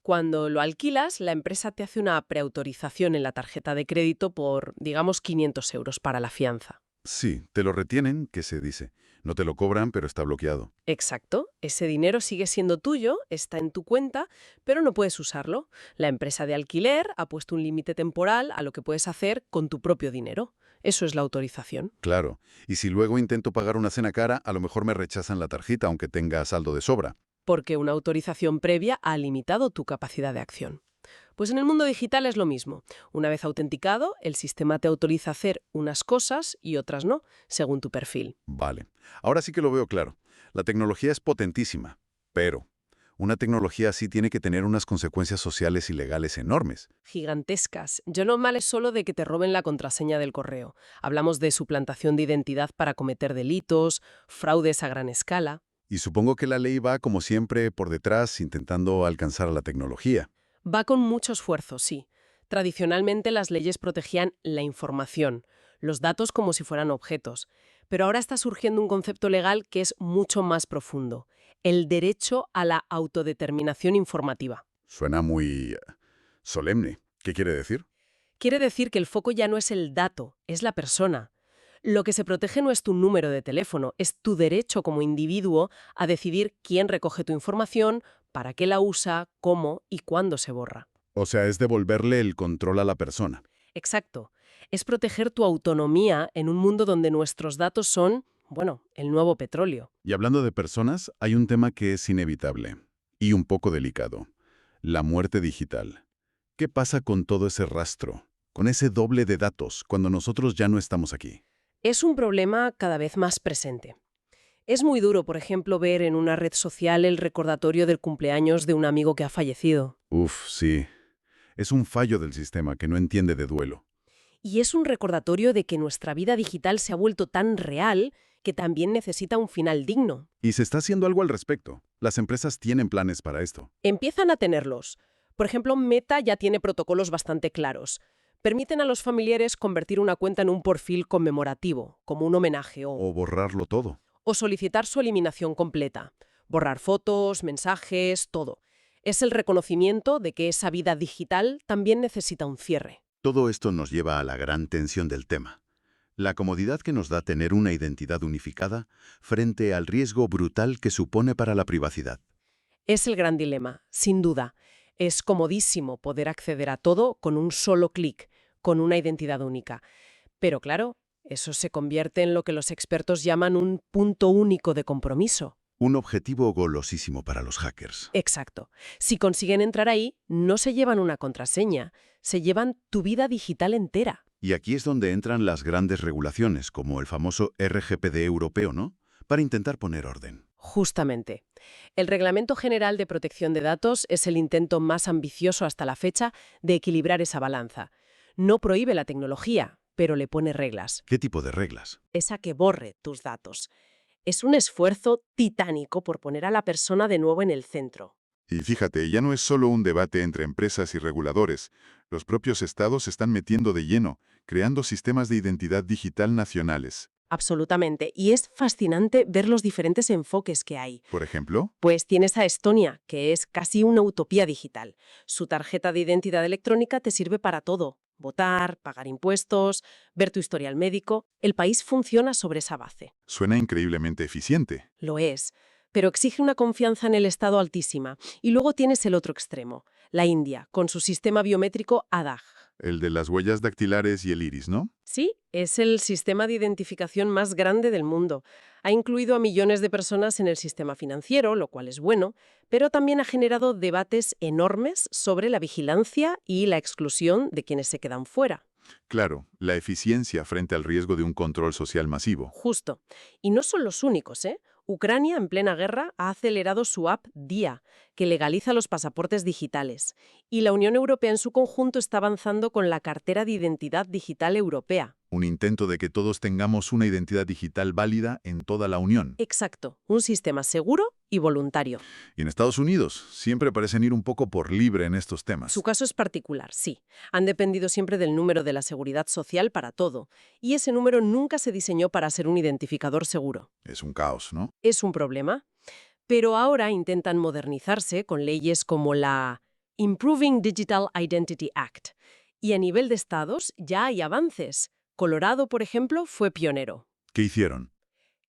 Speaker 1: Cuando lo alquilas, la empresa te hace una preautorización en la tarjeta de crédito por, digamos, 500 euros para la fianza.
Speaker 2: Sí, te lo retienen, que se dice. No te lo cobran, pero está bloqueado.
Speaker 1: Exacto. Ese dinero sigue siendo tuyo, está en tu cuenta, pero no puedes usarlo. La empresa de alquiler ha puesto un límite temporal a lo que puedes hacer con tu propio dinero. Eso es la autorización.
Speaker 2: Claro. Y si luego intento pagar una cena cara, a lo mejor me rechazan la tarjeta, aunque tenga saldo de sobra.
Speaker 1: Porque una autorización previa ha limitado tu capacidad de acción. Pues en el mundo digital es lo mismo. Una vez autenticado, el sistema te autoriza a hacer unas cosas y otras no, según tu perfil.
Speaker 2: Vale. Ahora sí que lo veo claro. La tecnología es potentísima, pero una tecnología así tiene que tener unas consecuencias sociales y legales enormes.
Speaker 1: Gigantescas. Yo no mal es solo de que te roben la contraseña del correo. Hablamos de suplantación de identidad para cometer delitos, fraudes a gran escala.
Speaker 2: Y supongo que la ley va, como siempre, por detrás, intentando alcanzar a la tecnología.
Speaker 1: Va con mucho esfuerzo, sí. Tradicionalmente las leyes protegían la información, los datos como si fueran objetos. Pero ahora está surgiendo un concepto legal que es mucho más profundo: el derecho a la autodeterminación informativa.
Speaker 2: Suena muy solemne. ¿Qué quiere decir?
Speaker 1: Quiere decir que el foco ya no es el dato, es la persona. Lo que se protege no es tu número de teléfono, es tu derecho como individuo a decidir quién recoge tu información, para qué la usa, cómo y cuándo se borra.
Speaker 2: O sea, es devolverle el control a la persona.
Speaker 1: Exacto. Es proteger tu autonomía en un mundo donde nuestros datos son, bueno, el nuevo petróleo.
Speaker 2: Y hablando de personas, hay un tema que es inevitable y un poco delicado: la muerte digital. ¿Qué pasa con todo ese rastro, con ese doble de datos, cuando nosotros ya no estamos aquí?
Speaker 1: Es un problema cada vez más presente. Es muy duro, por ejemplo, ver en una red social el recordatorio del cumpleaños de un amigo que ha fallecido.
Speaker 2: Uf, sí. Es un fallo del sistema que no entiende de duelo.
Speaker 1: Y es un recordatorio de que nuestra vida digital se ha vuelto tan real que también necesita un final digno.
Speaker 2: Y se está haciendo algo al respecto. Las empresas tienen planes para esto.
Speaker 1: Empiezan a tenerlos. Por ejemplo, Meta ya tiene protocolos bastante claros. Permiten a los familiares convertir una cuenta en un perfil conmemorativo, como un homenaje,
Speaker 2: O borrarlo todo.
Speaker 1: o solicitar su eliminación completa. Borrar fotos, mensajes, todo. Es el reconocimiento de que esa vida digital también necesita un cierre.
Speaker 2: Todo esto nos lleva a la gran tensión del tema. La comodidad que nos da tener una identidad unificada frente al riesgo brutal que supone para la privacidad.
Speaker 1: Es el gran dilema, sin duda. Es comodísimo poder acceder a todo con un solo clic, con una identidad única. Pero claro, eso se convierte en lo que los expertos llaman un punto único de compromiso.
Speaker 2: Un objetivo golosísimo para los hackers.
Speaker 1: Exacto. Si consiguen entrar ahí, no se llevan una contraseña, se llevan tu vida digital entera.
Speaker 2: Y aquí es donde entran las grandes regulaciones, como el famoso RGPD europeo, ¿no? Para intentar poner orden.
Speaker 1: Justamente. El Reglamento General de Protección de Datos es el intento más ambicioso hasta la fecha de equilibrar esa balanza. No prohíbe la tecnología, pero le pone reglas.
Speaker 2: ¿Qué tipo de reglas?
Speaker 1: Esa que borre tus datos. Es un esfuerzo titánico por poner a la persona de nuevo en el centro.
Speaker 4: Y fíjate, ya no es solo un debate entre empresas y reguladores. Los propios estados se están metiendo de lleno, creando sistemas de identidad digital nacionales.
Speaker 1: Absolutamente. Y es fascinante ver los diferentes enfoques que hay.
Speaker 4: Por ejemplo,
Speaker 1: Pues tienes a Estonia, que es casi una utopía digital. Su tarjeta de identidad electrónica te sirve para todo. Votar, pagar impuestos, ver tu historial médico. El país funciona sobre esa base.
Speaker 4: suena increíblemente eficiente.
Speaker 1: Lo es, pero exige una confianza en el Estado altísima. Y luego tienes el otro extremo, la India, con su sistema biométrico Aadhaar.
Speaker 4: El de las huellas dactilares y el iris, ¿no?
Speaker 1: Sí, es el sistema de identificación más grande del mundo. Ha incluido a millones de personas en el sistema financiero, lo cual es bueno, pero también ha generado debates enormes sobre la vigilancia y la exclusión de quienes se quedan fuera.
Speaker 4: Claro, la eficiencia frente al riesgo de un control social masivo.
Speaker 1: Justo. Y no son los únicos, ¿eh? Ucrania, en plena guerra, ha acelerado su app DIA, que legaliza los pasaportes digitales. Y la Unión Europea en su conjunto está avanzando con la Cartera de Identidad Digital Europea.
Speaker 4: Un intento de que todos tengamos una identidad digital válida en toda la Unión.
Speaker 1: Exacto, un sistema seguro y voluntario.
Speaker 4: Y en Estados Unidos siempre parecen ir un poco por libre en estos temas.
Speaker 1: Su caso es particular, sí. Han dependido siempre del número de la Seguridad Social para todo. Y ese número nunca se diseñó para ser un identificador seguro.
Speaker 4: Es un caos, ¿no?
Speaker 1: Es un problema. Pero ahora intentan modernizarse con leyes como la Improving Digital Identity Act. Y a nivel de estados ya hay avances. Colorado, por ejemplo, fue pionero.
Speaker 4: ¿Qué hicieron?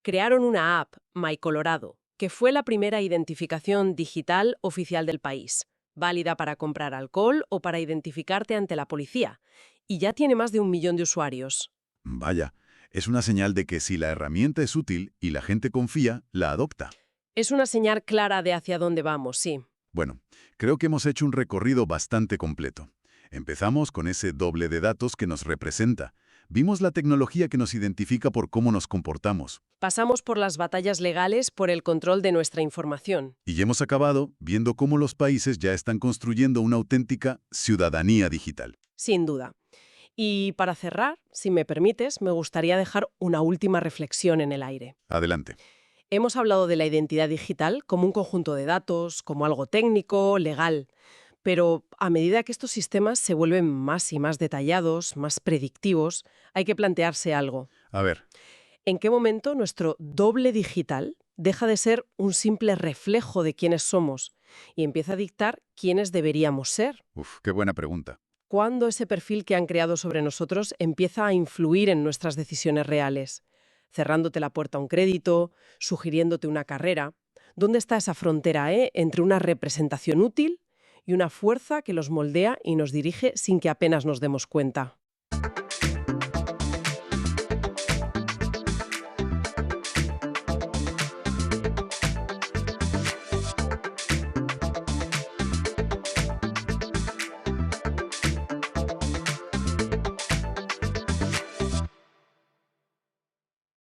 Speaker 1: Crearon una app, My Colorado, que fue la primera identificación digital oficial del país, válida para comprar alcohol o para identificarte ante la policía. Y ya tiene más de 1 millón de usuarios.
Speaker 4: Vaya, es una señal de que si la herramienta es útil y la gente confía, la adopta.
Speaker 1: Es una señal clara de hacia dónde vamos, sí.
Speaker 4: Bueno, creo que hemos hecho un recorrido bastante completo. Empezamos con ese doble de datos que nos representa. Vimos la tecnología que nos identifica por cómo nos comportamos.
Speaker 1: Pasamos por las batallas legales por el control de nuestra información.
Speaker 4: Y hemos acabado viendo cómo los países ya están construyendo una auténtica ciudadanía digital.
Speaker 1: Sin duda. Y para cerrar, si me permites, me gustaría dejar una última reflexión en el aire.
Speaker 4: Adelante.
Speaker 1: Hemos hablado de la identidad digital como un conjunto de datos, como algo técnico, legal. Pero a medida que estos sistemas se vuelven más y más detallados, más predictivos, hay que plantearse algo.
Speaker 4: A ver,
Speaker 1: ¿En qué momento nuestro doble digital deja de ser un simple reflejo de quiénes somos y empieza a dictar quiénes deberíamos ser?
Speaker 4: qué buena pregunta.
Speaker 1: ¿Cuándo ese perfil que han creado sobre nosotros empieza a influir en nuestras decisiones reales? Cerrándote la puerta a un crédito, sugiriéndote una carrera. ¿Dónde está esa frontera, entre una representación útil y una fuerza que los moldea y nos dirige sin que apenas nos demos cuenta?